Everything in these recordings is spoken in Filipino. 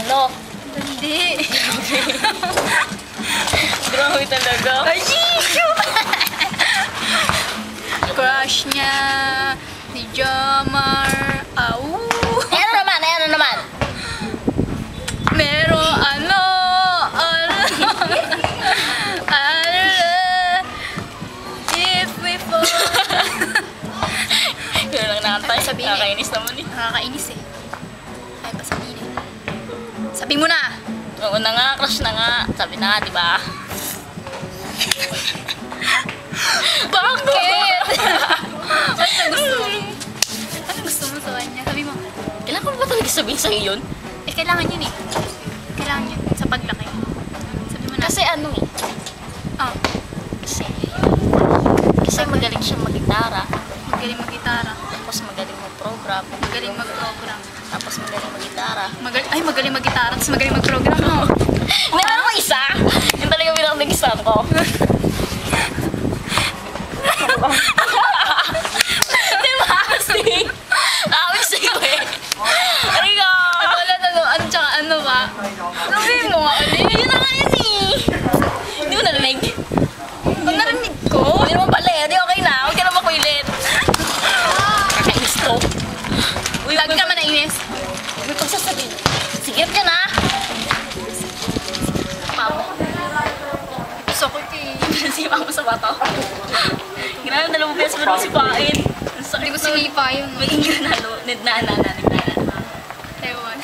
Ano? Hindi. Grabe talaga. Ay, crush niya ni Jomar. Au. Ano naman? Pero ano, if we fall. Yun lang nakantay. Sabihin eh. Nakakainis naman eh. Nakakainis eh. Ay, pa sabihin eh. Sabi mo na! Oo na nga, crush na nga. Sabi na nga, di ba? Bakit? Ano gusto mo? Ano gusto mo sa kanya? Sabi mo. Kailangan ko ba talaga sabihin sa'yo yun? Eh, kailangan yun eh. Kailangan yun sa paglaki. Sabi mo na. Kasi ano eh. Oh, Kasi magaling siyang mag-gitara. magaling mag-gitara. Tapos magaling mag-program. Magaling mag-program. Tapos magaling mag-gitara. Magaling mag-gitara. Tapos magaling mag-program, no? Meron mo isa? Yung talaga pinakadigistan ko. Diba? Kasi, awis sa'yo eh. Ariga! Wala na no. Ano tsaka ano ba? Sabi mo nga ulit. Yun na nga yun eh. Hindi mo narinig? Pag narinig ko. Hindi naman pala eh. Di okay na. Huwag ka na makuilit. Kakainis to. Uy, Lagi ka man nainis. may pagsasabi. Sigit ka na. Pamo. Gusto ko ito eh. Si mama sa bato. Grabe, dalawang beses mo rin sipain. Hindi ko sinipa yun. Maging granalo. Nagnana. Ewan.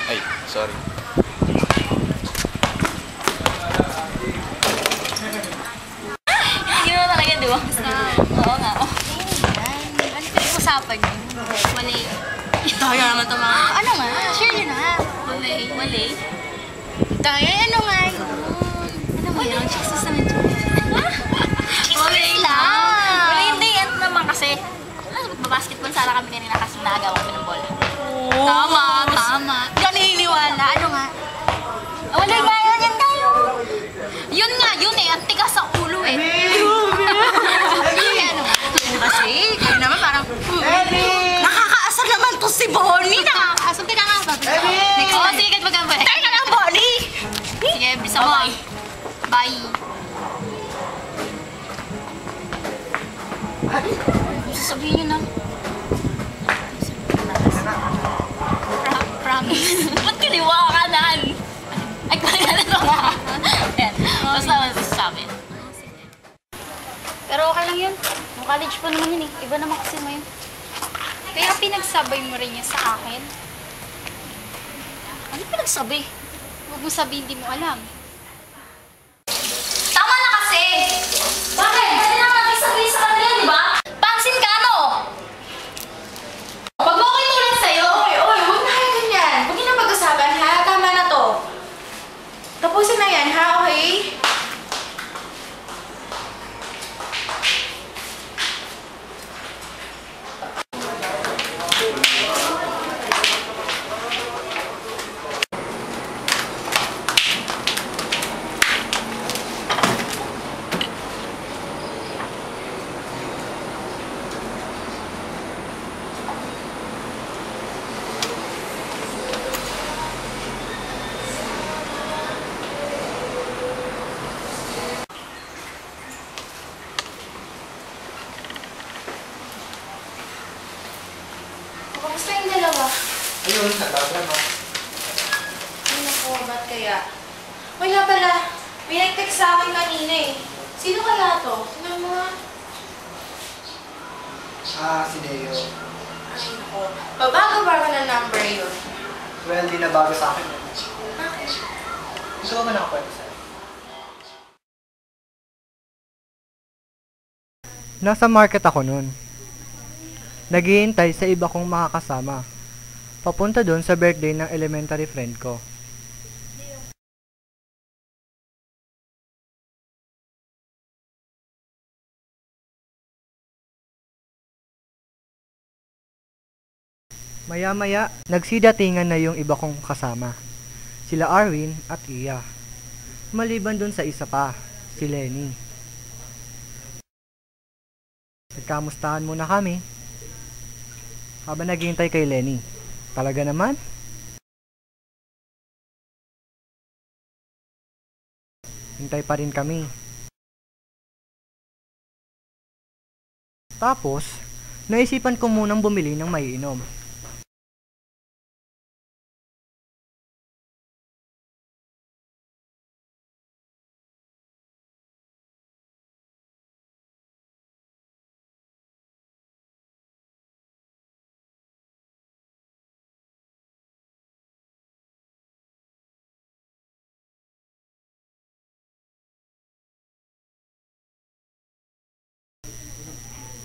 Ay, sorry. Hindi mo talaga, di ba? Oo nga. Ano pinag-usapan yun? Mali. Daya naman ito mga... Ano nga? Share nyo na. Mali. Daya, ano nga yun? Ano ba yun? Jesus naman yun. Mali lang. Mali, hindi. Ano naman kasi. Babasketball sana kami kanina kasi naagaw kami ng bola. Tama. Hindi ka naniniwala. Ano nga? Wala nga yun. Yan tayo. Yun nga, yun eh. Ang tigas sa ulo eh. Ano? Kasi, kayo naman parang... Nakakaasar naman to si Bonnie. Nakakaasam ka nga ba? Next time. Sige, kahit magkamba. Tayo na lang, Bonnie. Sige, bisa mo. Bye. Sasabihin nyo na. Promise. Ba't kiniwa ka nan? Ay, kaya na nga. Ayan. Basta masasabi. Pero okay lang yun. Yung college pa naman yun eh. Iba naman kasi mo yun. Pero pinagsabay mo rin niya sa akin. Ano pinagsabi? Huwag mo sabihin, hindi mo alam. Tama na kasi! Bakit? Kasi na nakisabi sa kanila, di ba? Pansin ka, no? Pag mo okay tulad sa'yo, oy, huwag na kayo ganyan. Huwag niyo na pag-usapan, ha? Tama na to. Tapusin na yan, ha? Okay? Kamusta yung dalawa? Ayun, nagtatrabaho. Ay, naku, ba't kaya? Uy, nga pala, may nag-text sa akin kanina eh. Sino kaya to? Sino mo nga? Ah, si Neo. Ay, nako. Babago-bago na number yun. Well, di na bago sa akin. Bakit? Gusto ko ba nakakwento sa'yo? Nasa market ako noon. Naghihintay sa iba kong makakasama. Papunta doon sa birthday ng elementary friend ko. Maya-maya, nagsidatingan na yung iba kong kasama. Sila Arwin at Iya. Maliban dun sa isa pa, si Lenny. Nagkamustahan muna kami. Habang naghihintay kay Lenny. Talaga naman? Hintay pa rin kami. Tapos, naisipan ko munang bumili ng maiinom.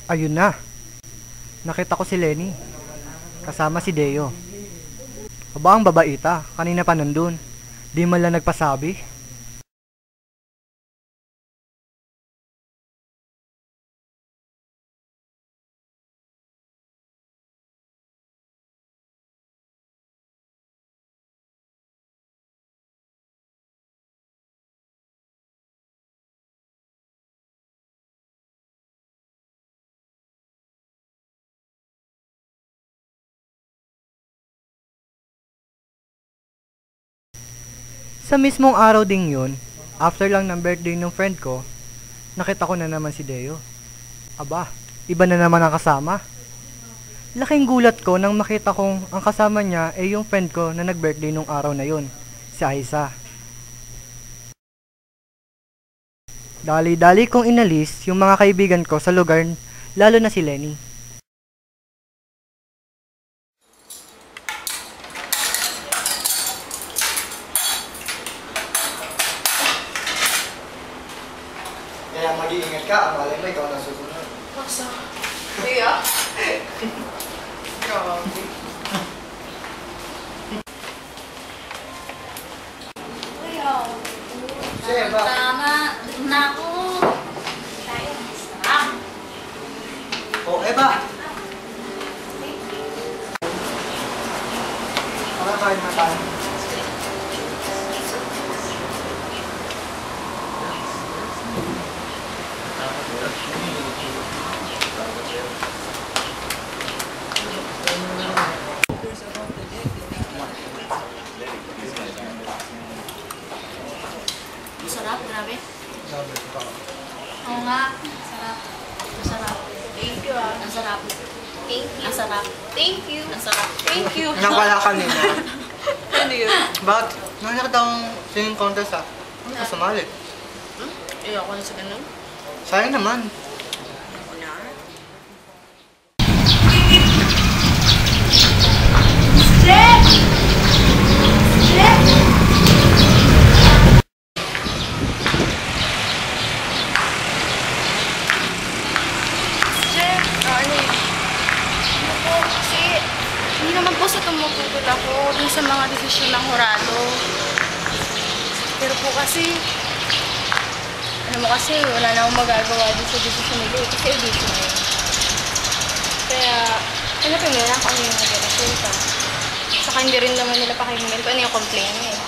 Ayun na. Nakita ko si Lenny. Kasama si Deo. Aba ang babaita. Kanina pa nandun. Di man lang nagpasabi. Sa mismong araw ding yun, after lang ng birthday ng friend ko, nakita ko na naman si Deo. Aba, iba na naman ang kasama. Laking gulat ko nang makita kong ang kasama niya ay yung friend ko na nag-birthday nung araw na yun, si Aiza. Dali-dali kong inalis yung mga kaibigan ko sa lugar, lalo na si Lenny. Kaya mag-iingat ka, ang malay mo ikaw na susunod. Masa? Kuya? Grabe. Kuya. Sige, ba? Tama. Naku. Sarap. O, Eva! Kain na tayo. Sarap, grabe. Sabi ko pa. Oo nga. Sarap. Masarap. Thank you ah. Ang sarap. Thank you. Ang sarap. Thank you. Ang sarap. Thank you. Nakala kanina. Ano yun? Bakit? Nakakita akong singing contest ah. Ano ka sumali? Ayoko na sa ganun. Sayang naman. Ako na. Jeff! Jeff! Jeff! Ano yun? Ano po? Kasi hindi naman po sa tumututol ako dun sa mga desisyon ng hurado. Pero po kasi ano mo kasi, wala na akong magagawa dun sa desisyon nila kasi audition na yun. Kaya, hanapin nila kung ano yung nag-resulta. Saka hindi rin naman nila pakinggan kung ano yung complain niya eh.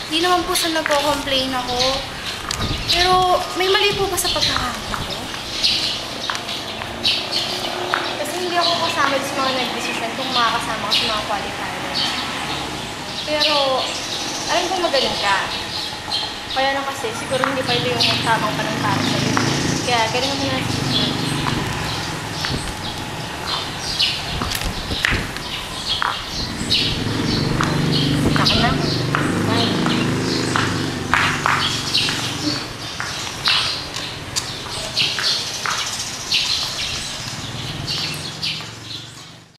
Hindi naman po sa nagko-complain ako. Pero, may mali po ba sa pagkakakita ko? Kasi hindi ako kasama sa mga nag-decision kung makakasama ko sa mga qualifiers. Pero, alam ko magaling ka. Kaya na kasi, siguro hindi pa ito yung tamang panang para sa'yo. Kaya, ganun mo na